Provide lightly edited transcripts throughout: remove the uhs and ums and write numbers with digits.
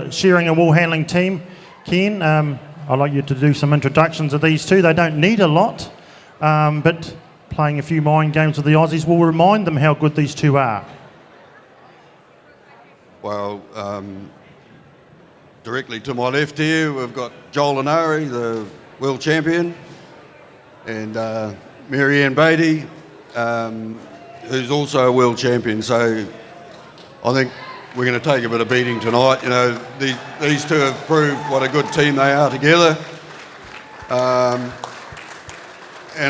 Shearing and Woolhandling team. Ken, I'd like you to do some introductions of these two. They don't need a lot, but playing a few mind games with the Aussies will remind them how good these two are. Well, directly to my left here, we've got Joel Anari, the world champion, and Marianne Beatty, who's also a world champion. So I think we're going to take a bit of beating tonight. You know, these two have proved what a good team they are together. And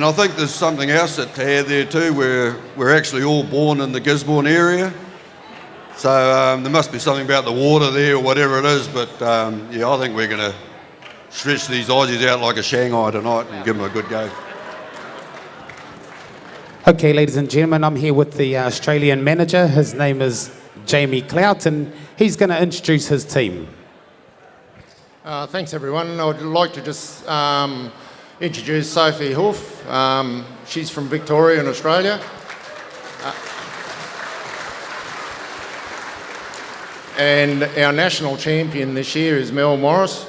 I think there's something else to add there too, where we're actually all born in the Gisborne area. So there must be something about the water there or whatever it is, but yeah, I think we're going to stretch these Aussies out like a Shanghai tonight and give them a good go. Okay, ladies and gentlemen, I'm here with the Australian manager. His name is Jamie Clout, and he's going to introduce his team. Thanks, everyone. I would like to just introduce Sophie Hoof. She's from Victoria in Australia. And our national champion this year is Mel Morris,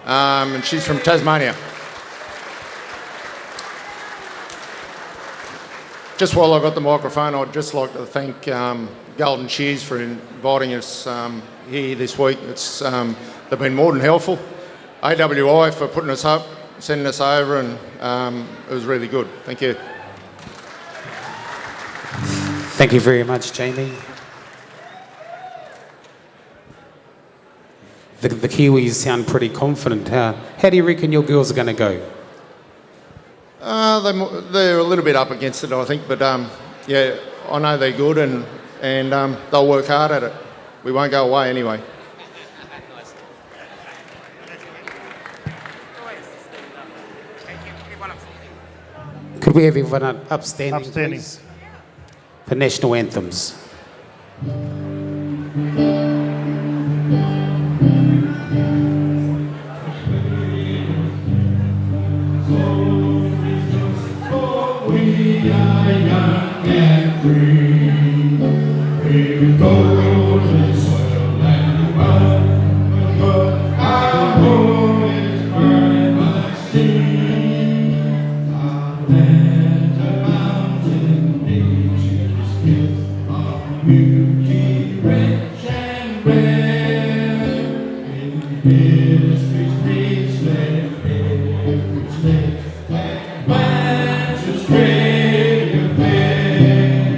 and she's from Tasmania. Just while I've got the microphone, I'd just like to thank Golden Shears for inviting us here this week. They've been more than helpful. AWI for putting us up, sending us over, and it was really good. Thank you. Thank you very much, Jamie. The Kiwis sound pretty confident. How do you reckon your girls are going to go? They're a little bit up against it, I think, but yeah, I know they're good, and they'll work hard at it. We won't go away anyway. Could we have everyone upstanding, please, for national anthems? We are young and free. We go to soil and run, but our home is burned by sea. Our land, a mountain, nature's gift of beauty, rich and rare. In history's graceland, every slave and man to Australia fair.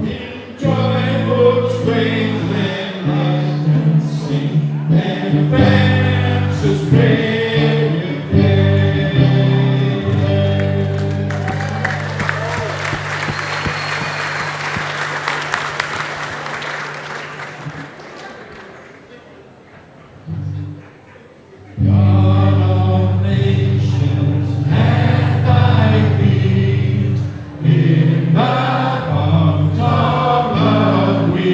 In joyful strains they laugh and sing, and France Australia fair. God of nations, at thy feet, in thy palms of love we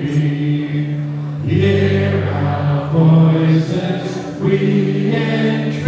meet. Hear our voices, we entreat.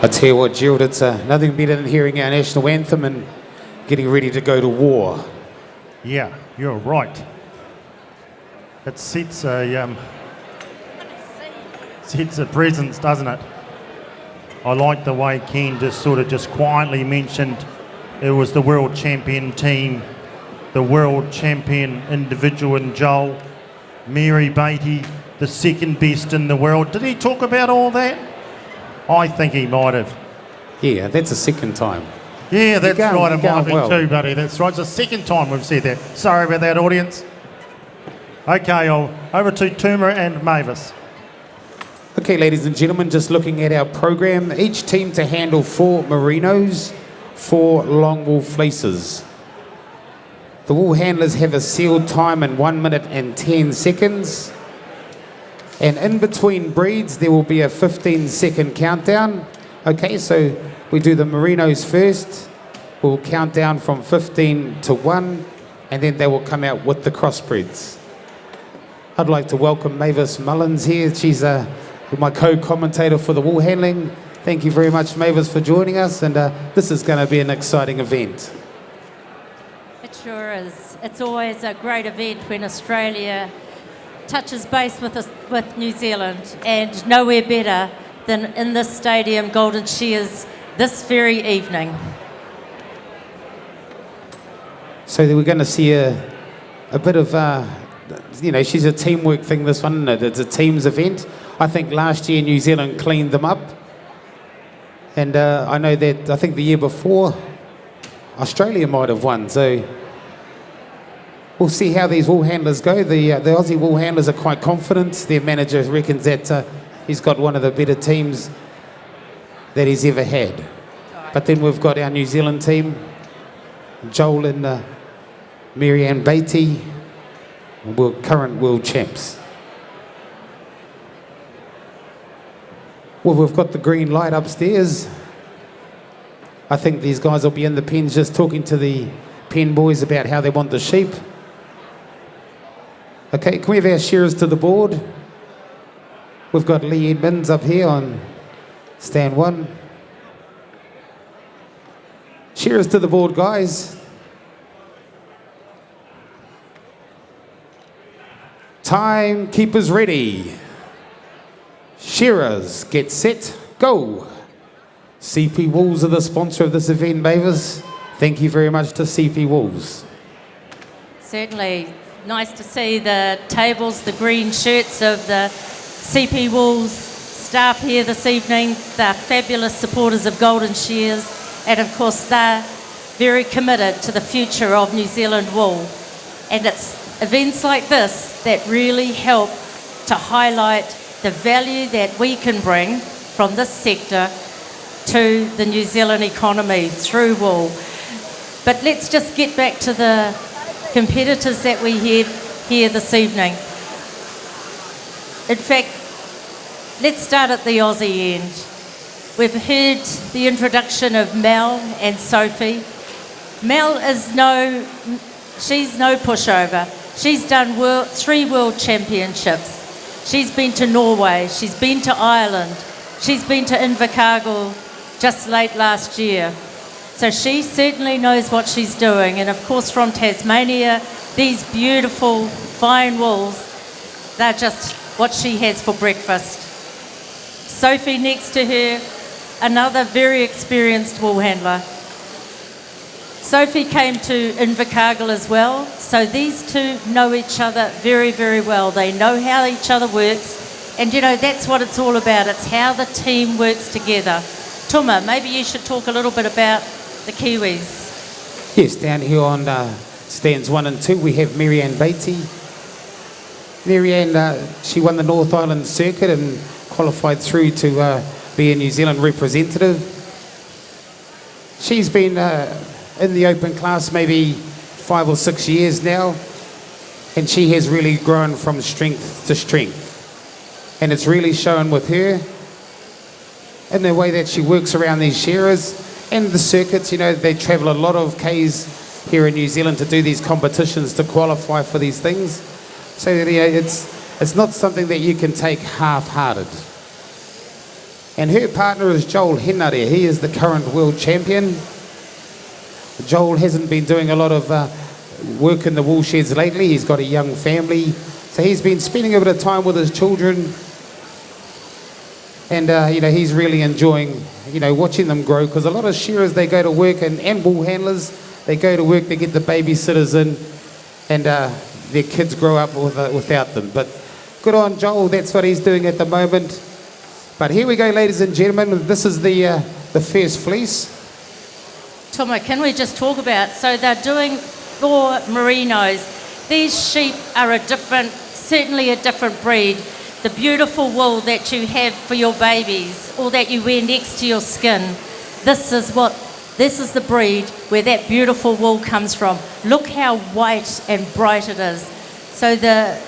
I tell you what, Gerald, it's nothing better than hearing our national anthem and getting ready to go to war. Yeah, you're right. It sets a presence, doesn't it? I like the way Ken just quietly mentioned it was the world champion team, the world champion individual in Joel, Mary Beattie, the second best in the world. Did he talk about all that? I think he might have. Yeah, that's the second time. Yeah, that's You're right. It might be well. too, buddy. That's right. It's the second time we've said that. Sorry about that, audience. Okay, over to Tuma and Mavis. Okay, ladies and gentlemen, just looking at our program, each team to handle 4 Merinos, 4 long wool fleeces. The wool handlers have a sealed time in 1 minute and 10 seconds. And in between breeds, there will be a 15-second countdown. Okay, so we do the Merinos first. We'll count down from 15 to 1, and then they will come out with the crossbreds. I'd like to welcome Mavis Mullins here. She's my co-commentator for the wool handling. Thank you very much, Mavis, for joining us, and this is going to be an exciting event. It sure is. It's always a great event when Australia touches base with New Zealand, and nowhere better than in this stadium, Golden Shears, this very evening. So we're going to see a bit of, she's a teamwork thing, this one. It's a team's event. I think last year New Zealand cleaned them up. And I know that, I think the year before, Australia might have won. So we'll see how these wool handlers go. The Aussie wool handlers are quite confident. Their manager reckons that he's got one of the better teams that he's ever had. But then we've got our New Zealand team, Joel and Marianne Beattie, current world champs. Well, we've got the green light upstairs. I think these guys will be in the pens just talking to the pen boys about how they want the sheep. Okay, can we have our shearers to the board? We've got Lee Edmonds up here on stand 1. Shearers to the board, guys. Timekeepers ready. Shearers, get set, go. CP Wools are the sponsor of this event, Mavis. Thank you very much to CP Wools. Certainly nice to see the tables, the green shirts of the CP Wools staff here this evening. They're fabulous supporters of Golden Shears, and of course they're very committed to the future of New Zealand wool. And it's events like this that really help to highlight the value that we can bring from this sector to the New Zealand economy through wool. But let's just get back to the competitors that we have here this evening. In fact, let's start at the Aussie end. We've heard the introduction of Mel and Sophie. Mel is she's no pushover. She's done 3 world championships. She's been to Norway, she's been to Ireland, she's been to Invercargill just late last year. So she certainly knows what she's doing. And of course from Tasmania, these beautiful fine wools, they're just what she has for breakfast. Sophie next to her, another very experienced wool handler. Sophie came to Invercargill as well, so these two know each other very, very well. They know how each other works, and that's what it's all about. It's how the team works together. Tuma, maybe you should talk a little bit about the Kiwis. Yes, down here on stands 1 and 2, we have Marianne Beattie. Marianne, she won the North Island circuit and qualified through to be a New Zealand representative. She's been in the open class maybe 5 or 6 years now, and she has really grown from strength to strength. And it's really shown with her in the way that she works around these shearers and the circuits. They travel a lot of Ks here in New Zealand to do these competitions to qualify for these things. So it's not something that you can take half-hearted. And her partner is Joel Henare. He is the current world champion. Joel hasn't been doing a lot of work in the wool sheds lately. He's got a young family. So he's been spending a bit of time with his children. And, he's really enjoying, watching them grow. Because a lot of shearers, they go to work, and wool handlers, they go to work, they get the babysitters in, and their kids grow up without them. But good on Joel, that's what he's doing at the moment. But here we go, ladies and gentlemen. This is the first fleece. Tuma, can we just talk about, so they're doing 4 Merinos. These sheep are certainly a different breed. The beautiful wool that you have for your babies, or that you wear next to your skin, this is the breed where that beautiful wool comes from. Look how white and bright it is. So the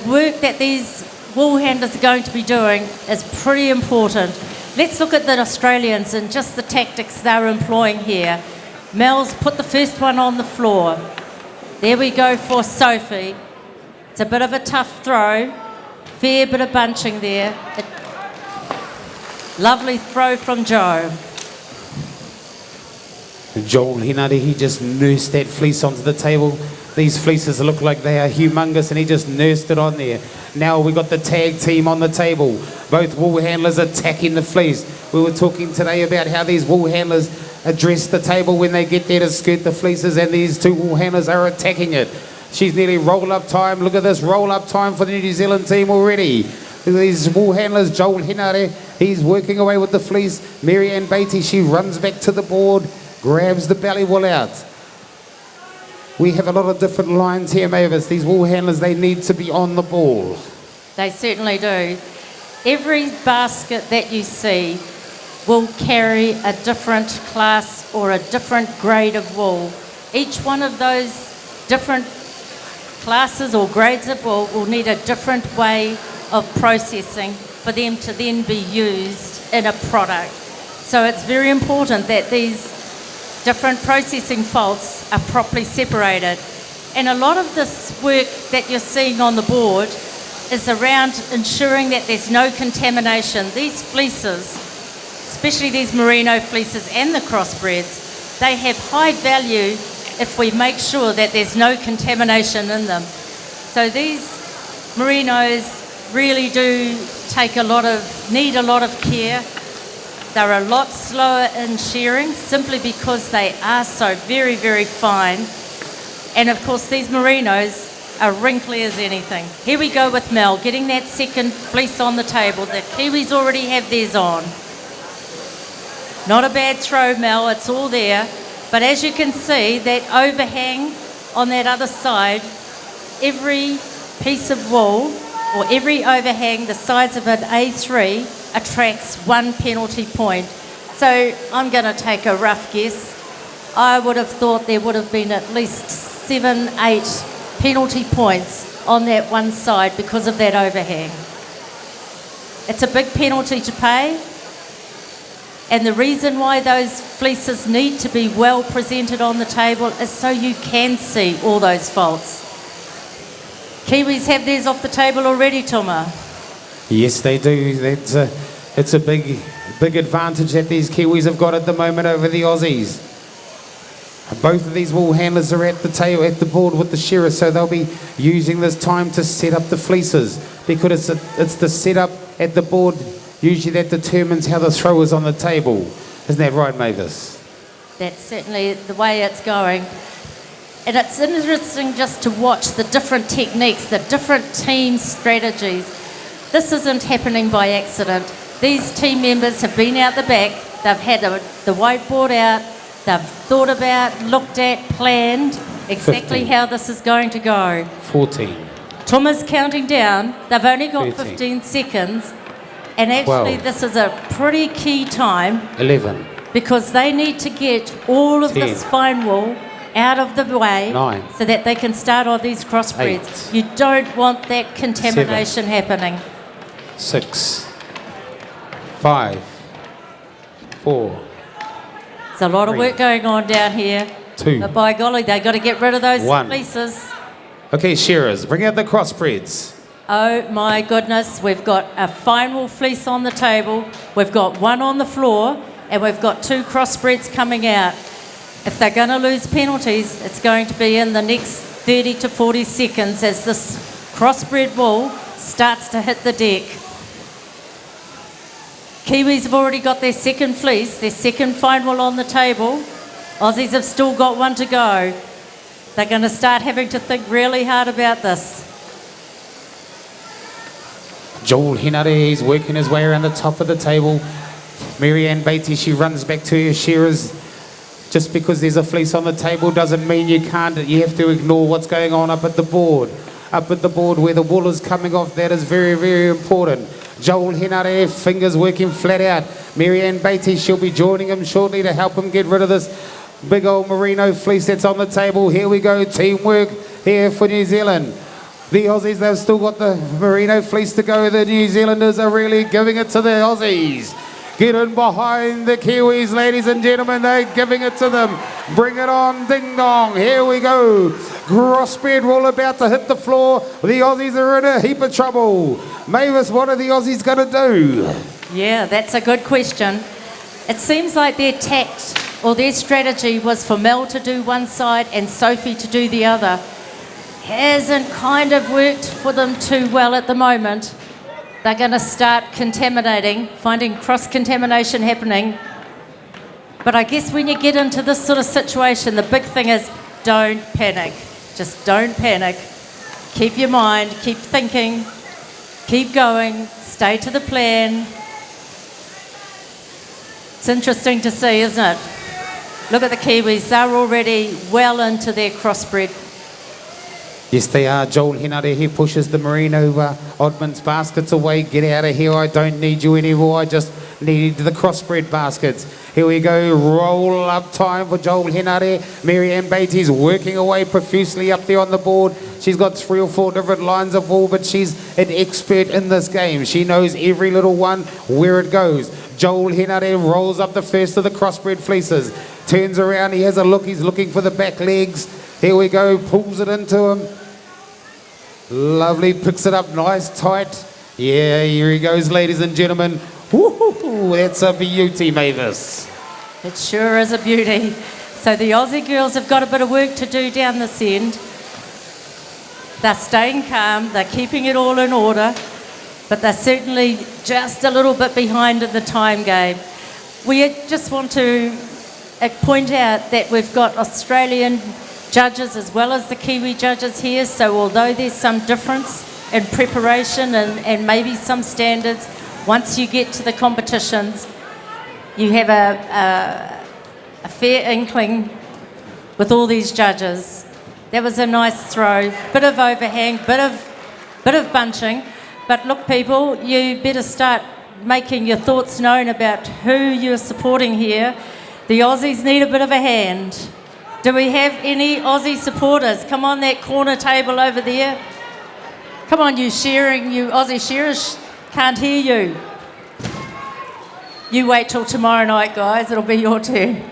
work that these wool handlers are going to be doing is pretty important. Let's look at the Australians and just the tactics they're employing here. Mel's put the first one on the floor. There we go for Sophie. It's a bit of a tough throw. Fair bit of bunching there. Lovely throw from Joe. Joel Henare, he just nursed that fleece onto the table. These fleeces look like they are humongous, and he just nursed it on there. Now we got the tag team on the table. Both wool handlers attacking the fleece. We were talking today about how these wool handlers address the table when they get there to skirt the fleeces, and these 2 wool handlers are attacking it. She's nearly roll-up time. Look at this roll-up time for the New Zealand team already. Look at these wool handlers. Joel Henare, he's working away with the fleece. Marianne Beatty, she runs back to the board, grabs the belly wool out. We have a lot of different lines here, Mavis. These wool handlers, they need to be on the ball. They certainly do. Every basket that you see will carry a different class or a different grade of wool. Each one of those different classes or grades of wool will need a different way of processing for them to then be used in a product. So it's very important that these different processing faults are properly separated. And a lot of this work that you're seeing on the board is around ensuring that there's no contamination. These fleeces, especially these Merino fleeces and the Crossbreds, they have high value if we make sure that there's no contamination in them. So these Merinos really do need a lot of care. They're a lot slower in shearing simply because they are so very, very fine. And of course these Merinos are wrinkly as anything. Here we go with Mel, getting that second fleece on the table. The Kiwis already have theirs on. Not a bad throw, Mel, it's all there. But as you can see, that overhang on that other side, every piece of wool or every overhang the size of an A3 attracts 1 penalty point. So I'm going to take a rough guess. I would have thought there would have been at least 7, 8 penalty points on that one side because of that overhang. It's a big penalty to pay. And the reason why those fleeces need to be well presented on the table is so you can see all those faults. Kiwis have theirs off the table already, Tuma. Yes, they do. It's a big advantage that these Kiwis have got at the moment over the Aussies. Both of these wool handlers are at the board with the shearer, so they'll be using this time to set up the fleeces, because it's the setup at the board usually that determines how the throw is on the table. Isn't that right, Mavis? That's certainly the way it's going. And it's interesting just to watch the different techniques, the different team strategies. This isn't happening by accident. These team members have been out the back, they've had the whiteboard out, they've thought about, looked at, planned exactly 15. how this is going to go. 14. Tuma's counting down, they've only got 13. 15 seconds, and actually 12. this is a pretty key time 11. because they need to get all of 10. this fine wool out of the way 9. so that they can start on these crossbreds. 8. You don't want that contamination happening. 6. 5. 4. There's a lot of work going on down here. 2. But by golly, they've got to get rid of those 1. fleeces. Okay, shearers, bring out the crossbreds. Oh my goodness, we've got a fine wool fleece on the table, we've got one on the floor, and we've got 2 crossbreds coming out. If they're going to lose penalties, it's going to be in the next 30 to 40 seconds as this crossbred wool starts to hit the deck. Kiwis have already got their second fleece, their second fine wool on the table. Aussies have still got one to go. They're going to start having to think really hard about this. Joel Hinare is working his way around the top of the table. Marianne Beatty, she runs back to her shearers. Just because there's a fleece on the table doesn't mean you can't. You have to ignore what's going on up at the board. Up at the board where the wool is coming off, that is very, very important. Joel Hinare, fingers working flat out. Marianne Beatty, she'll be joining him shortly to help him get rid of this big old merino fleece that's on the table. Here we go, teamwork here for New Zealand. The Aussies, they've still got the merino fleece to go. The New Zealanders are really giving it to the Aussies. Get in behind the Kiwis, ladies and gentlemen. They're giving it to them. Bring it on, ding dong. Here we go. Crossbred wool about to hit the floor. The Aussies are in a heap of trouble. Mavis, what are the Aussies going to do? Yeah, that's a good question. It seems like their tact or their strategy was for Mel to do one side and Sophie to do the other. Hasn't kind of worked for them too well at the moment. They're going to start contaminating, finding cross-contamination happening. But I guess when you get into this sort of situation, the big thing is don't panic. Just don't panic. Keep your mind, keep thinking, keep going, stay to the plan. It's interesting to see, isn't it? Look at the Kiwis, they're already well into their crossbred. Yes, they are. Joel Hinare, he pushes the merino oddmans baskets away. Get out of here. I don't need you anymore. I just need the crossbred baskets. Here we go. Roll up time for Joel Hinare. Marianne Beatty's working away profusely up there on the board. She's got 3 or 4 different lines of wool, but she's an expert in this game. She knows every little one, where it goes. Joel Hinare rolls up the first of the crossbred fleeces. Turns around. He has a look. He's looking for the back legs. Here we go, pulls it into him. Lovely, picks it up nice, tight. Yeah, here he goes, ladies and gentlemen. Woo-hoo-hoo, that's a beauty, Mavis. It sure is a beauty. So the Aussie girls have got a bit of work to do down this end. They're staying calm, they're keeping it all in order, but they're certainly just a little bit behind in the time game. We just want to point out that we've got Australian judges as well as the Kiwi judges here, so although there's some difference in preparation and maybe some standards, once you get to the competitions, you have a fair inkling with all these judges. That was a nice throw, bit of overhang, bit of bunching, but look people, you better start making your thoughts known about who you're supporting here. The Aussies need a bit of a hand. Do we have any Aussie supporters? Come on that corner table over there. Come on, you Shearing, you Aussie shearers, can't hear you. You wait till tomorrow night, guys, it'll be your turn.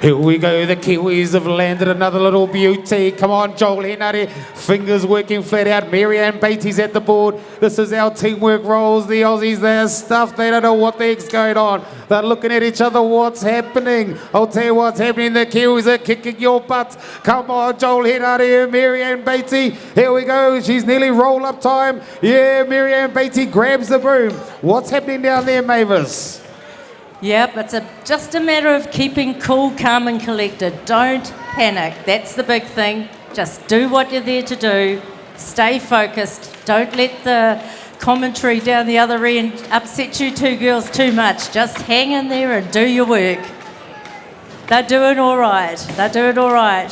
Here we go, the Kiwis have landed another little beauty. Come on, Joel Hinare, fingers working flat out. Marianne Beatty's at the board. This is how teamwork rolls. The Aussies, they're stuffed. They don't know what the heck's going on. They're looking at each other. What's happening? I'll tell you what's happening. The Kiwis are kicking your butt. Come on, Joel Hinare, Marianne Beatty. Here we go. She's nearly roll up time. Yeah, Marianne Beatty grabs the broom. What's happening down there, Mavis? Yep, it's just a matter of keeping cool, calm and collected. Don't panic. That's the big thing. Just do what you're there to do. Stay focused. Don't let the commentary down the other end upset you two girls too much. Just hang in there and do your work. They're doing all right. They're doing all right.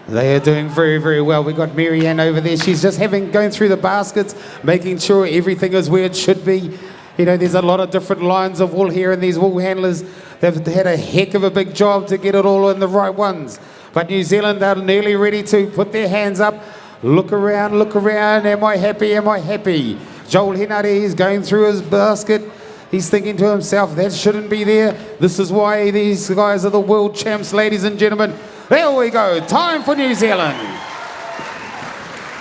They are doing very, very well. We've got Marianne over there. She's just going through the baskets, making sure everything is where it should be. You know, there's a lot of different lines of wool here, and these wool handlers, they've had a heck of a big job to get it all in the right ones. But New Zealand are nearly ready to put their hands up. Look around, am I happy, am I happy? Joel Hinare is going through his basket. He's thinking to himself, that shouldn't be there. This is why these guys are the world champs, ladies and gentlemen. There we go, time for New Zealand.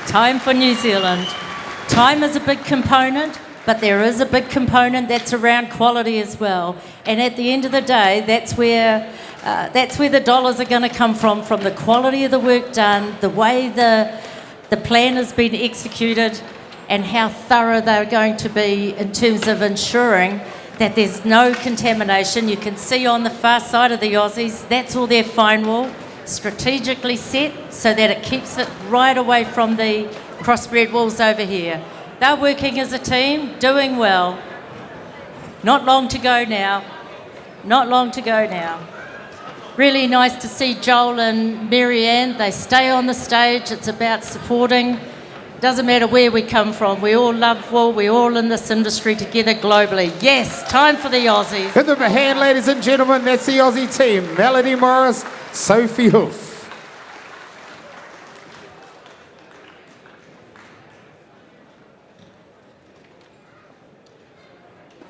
Time for New Zealand. Time is a big component, but there is a big component that's around quality as well. And at the end of the day, that's where the dollars are going to come from the quality of the work done, the way the plan has been executed, and how thorough they're going to be in terms of ensuring that there's no contamination. You can see on the far side of the Aussies, that's all their fine wool, strategically set so that it keeps it right away from the crossbred wools over here. They're working as a team, doing well. Not long to go now. Not long to go now. Really nice to see Joel and Marianne. They stay on the stage. It's about supporting. Doesn't matter where we come from. We all love wool. We're all in this industry together globally. Yes, time for the Aussies. Give them a hand, ladies and gentlemen. That's the Aussie team. Melody Morris, Sophie Hoof.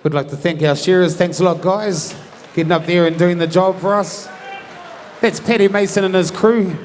We'd like to thank our shearers. Thanks a lot, guys. Getting up there and doing the job for us. That's Paddy Mason and his crew.